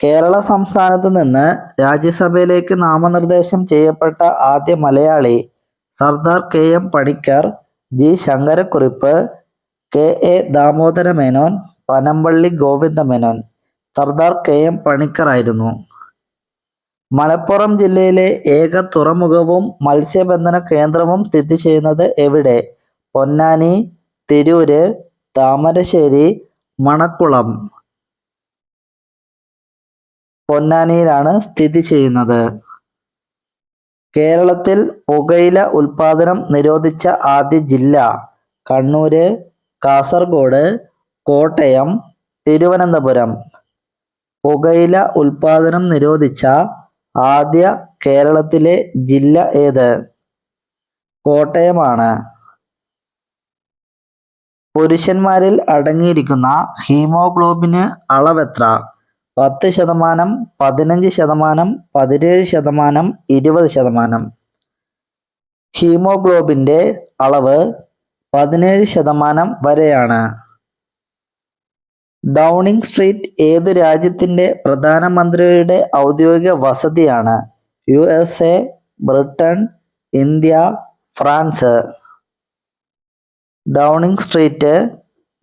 കേരള സംസ്ഥാനത്ത് നിന്ന് രാജ്യസഭയിലേക്ക് നാമനിർദ്ദേശം ചെയ്യപ്പെട്ട ആദ്യ Malayali Sardar K M Panikkar, G Sankarakurup, K A Damodaramenon, Panampilly Govindamenon. Sardar K M Panikkar ആയിരുന്നു. മലപ്പുറം ജില്ലയിലെ ഏക തുറമുഖവും മത്സ്യബന്ധന കേന്ദ്രവും സ്ഥിതി ചെയ്യുന്നത് എവിടെ? പൊന്നാനി, തിരൂര്, താമരശ്ശേരി, മണക്കുളം. പൊന്നാനിയിലാണ് സ്ഥിതി ചെയ്യുന്നത്. കേരളത്തിൽ പുകയില ഉൽപാദനം നിരോധിച്ച ആദ്യ ജില്ല? കണ്ണൂര്, കാസർഗോഡ്, കോട്ടയം, തിരുവനന്തപുരം. പുകയില ഉൽപാദനം നിരോധിച്ച ആദ്യ കേരളത്തിലെ ജില്ല ഏത്? കോട്ടയമാണ്. പുരുഷന്മാരിൽ അടങ്ങിയിരിക്കുന്ന ഹീമോഗ്ലോബിന് അളവെത്ര? 10%, 15%, 17%, 20%. ഹീമോഗ്ലോബിന്റെ അളവ് 17% വരെയാണ്. ഡൗണിംഗ് സ്ട്രീറ്റ് ഏത് രാജ്യത്തിന്റെ പ്രധാനമന്ത്രിയുടെ ഔദ്യോഗിക വസതിയാണ്? USA, Britain, India, France. Downing street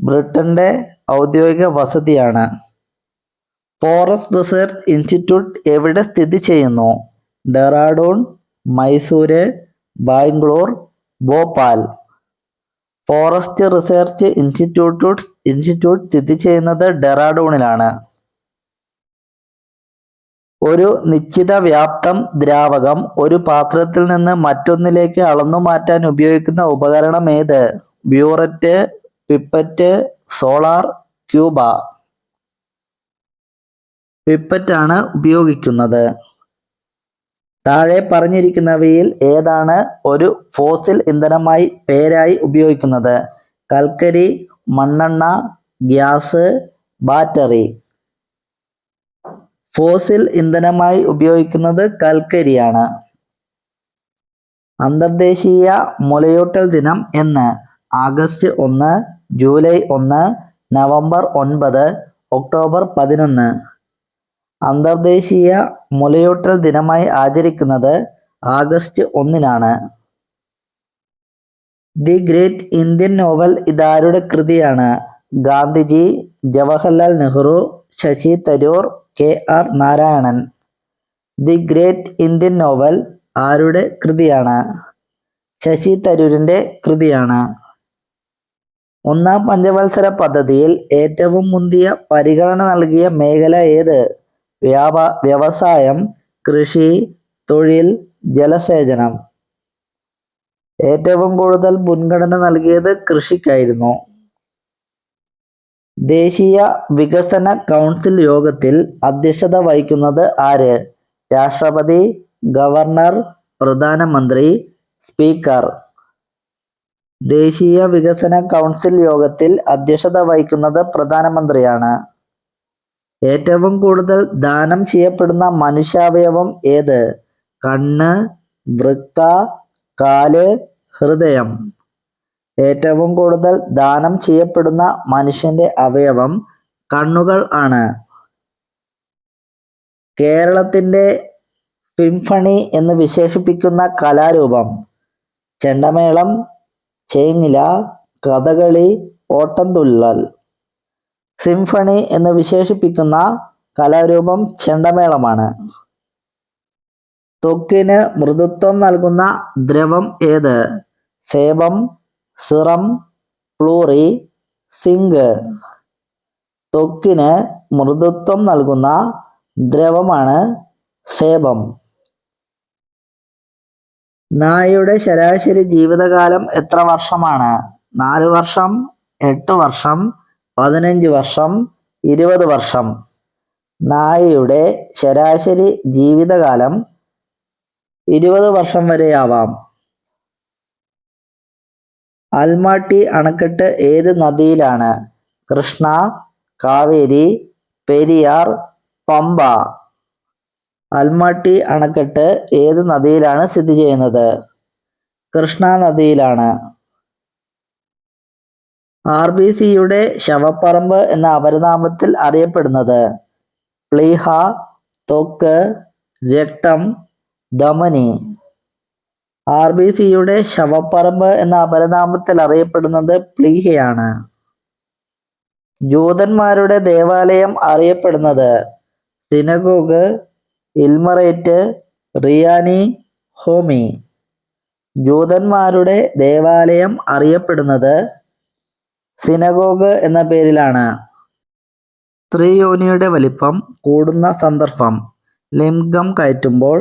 ബ്രിട്ടന്റെ ഔദ്യോഗിക വസതിയാണ്. ഫോറസ്റ്റ് റിസർച്ച് ഇൻസ്റ്റിറ്റ്യൂട്ട് എവിടെ സ്ഥിതി ചെയ്യുന്നു? Dehradun, Mysore, Bangalore, Bhopal. Forest research institute സ്ഥിതി ചെയ്യുന്നത് ഡെറാഡൂണിലാണ്. ഒരു നിശ്ചിത വ്യാപ്തം ദ്രാവകം ഒരു പാത്രത്തിൽ നിന്ന് മറ്റൊന്നിലേക്ക് അളന്നു മാറ്റാൻ ഉപയോഗിക്കുന്ന ഉപകരണം ഏത്? Burette, pipette, solar, Cuba. Pipette ആണ് ഉപയോഗിക്കുന്നത്. താഴെ പറഞ്ഞിരിക്കുന്നവയിൽ ഏതാണ് ഒരു ഫോസിൽ ഇന്ധനമായി പേരായി ഉപയോഗിക്കുന്നത്? കൽക്കരി, മണ്ണെണ്ണ, ഗ്യാസ്, ബാറ്ററി. ഫോസിൽ ഇന്ധനമായി ഉപയോഗിക്കുന്നത് കൽക്കരിയാണ്. അന്തർദേശീയ മുലയൂട്ടൽ ദിനം എന്ന്? August 1, July 1, November 9, October 11. അന്തർദേശീയ മുലയൂട്ടൽ ദിനമായി ആചരിക്കുന്നത് ആഗസ്റ്റ് 1-നാണ്. ദി ഗ്രേറ്റ് ഇന്ത്യൻ നോവൽ ഇതാരുടെ കൃതിയാണ്? Gandhiji, Jawaharlal Nehru, Shashi Tharoor, KR Narayanan. The great Indian novel ആരുടെ കൃതിയാണ്? ശശി തരൂരിന്റെ കൃതിയാണ്. ഒന്നാം പഞ്ചവത്സര പദ്ധതിയിൽ ഏറ്റവും മുന്തിയ പരിഗണന നൽകിയ മേഖല ഏത്? വ്യവസായം, കൃഷി, തൊഴിൽ, ജലസേചനം. ഏറ്റവും കൂടുതൽ മുൻഗണന നൽകിയത് കൃഷിക്കായിരുന്നു. ദേശീയ വികസന കൗൺസിൽ യോഗത്തിൽ അധ്യക്ഷത വഹിക്കുന്നത് ആര്? രാഷ്ട്രപതി, ഗവർണർ, പ്രധാനമന്ത്രി, സ്പീക്കർ. ദേശീയ വികസന കൗൺസിൽ യോഗത്തിൽ അധ്യക്ഷത വഹിക്കുന്നത് പ്രധാനമന്ത്രിയാണ്. ഏറ്റവും കൂടുതൽ ദാനം ചെയ്യപ്പെടുന്ന മനുഷ്യാവയവം ഏത്? കണ്ണ്, വൃക്ക, കാല്, ഹൃദയം. ഏറ്റവും കൂടുതൽ ദാനം ചെയ്യപ്പെടുന്ന മനുഷ്യന്റെ അവയവം കണ്ണുകൾ ആണ്. കേരളത്തിന്റെ സിംഫണി എന്ന് വിശേഷിപ്പിക്കുന്ന കലാരൂപം? ചെണ്ടമേളം, ചേങ്ങില, കഥകളി, ഓട്ടംതുള്ളൽ. സിംഫണി എന്ന് വിശേഷിപ്പിക്കുന്ന കലാരൂപം ചെണ്ടമേളമാണ്. ത്വക്കിന് മൃദുത്വം നൽകുന്ന ദ്രവം ഏത്? സേബം, സിറം, ഫ്ലൂറി, സിങ്ക്. ത്വക്കിന് മൃദുത്വം നൽകുന്ന ദ്രവമാണ് സേബം. നായയുടെ ശരാശരി ജീവിതകാലം എത്ര വർഷമാണ്? 4 വർഷം, 8 വർഷം, 15 വർഷം, 20 വർഷം. നായയുടെ ശരാശരി ജീവിതകാലം 20 വർഷം വരെയാവാം. അൽമാട്ടി അണക്കെട്ട് ഏത് നദിയിലാണ്? കൃഷ്ണ, കാവേരി, പെരിയാർ, പമ്പ. അൽമാട്ടി അണക്കെട്ട് ഏത് നദിയിലാണ് സ്ഥിതി ചെയ്യുന്നത്? കൃഷ്ണ നദിയിലാണ്. RBCയുടെ ശവപ്പറമ്പ് എന്ന അപരനാമത്തിൽ അറിയപ്പെടുന്നത്? പ്ലീഹ, ത്വക്ക്, രക്തം, ധമനി. RBCയുടെ ശവപ്പറമ്പ് എന്ന അപരനാമത്തിൽ അറിയപ്പെടുന്നത് പ്ലീഹയാണ്. ജൂതന്മാരുടെ ദേവാലയം അറിയപ്പെടുന്നത് സിനഗോഗ്, ഇൽമറേറ്റ്, റിയാനി, ഹോമി. ജൂതന്മാരുടെ ദേവാലയം അറിയപ്പെടുന്നത് സിനഗോഗ് എന്ന പേരിലാണ്. സ്ത്രീയോനിയുടെ വലിപ്പം കൂടുന്ന സന്ദർഭം ലിംഗം കയറ്റുമ്പോൾ,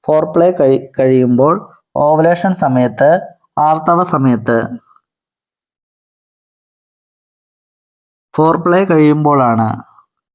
ഫോർപ്ലേ കഴിയുമ്പോൾ, ഓവുലേഷൻ സമയത്ത്, ആർത്തവ സമയത്ത്. ഫോർപ്ലേ കഴിയുമ്പോഴാണ്.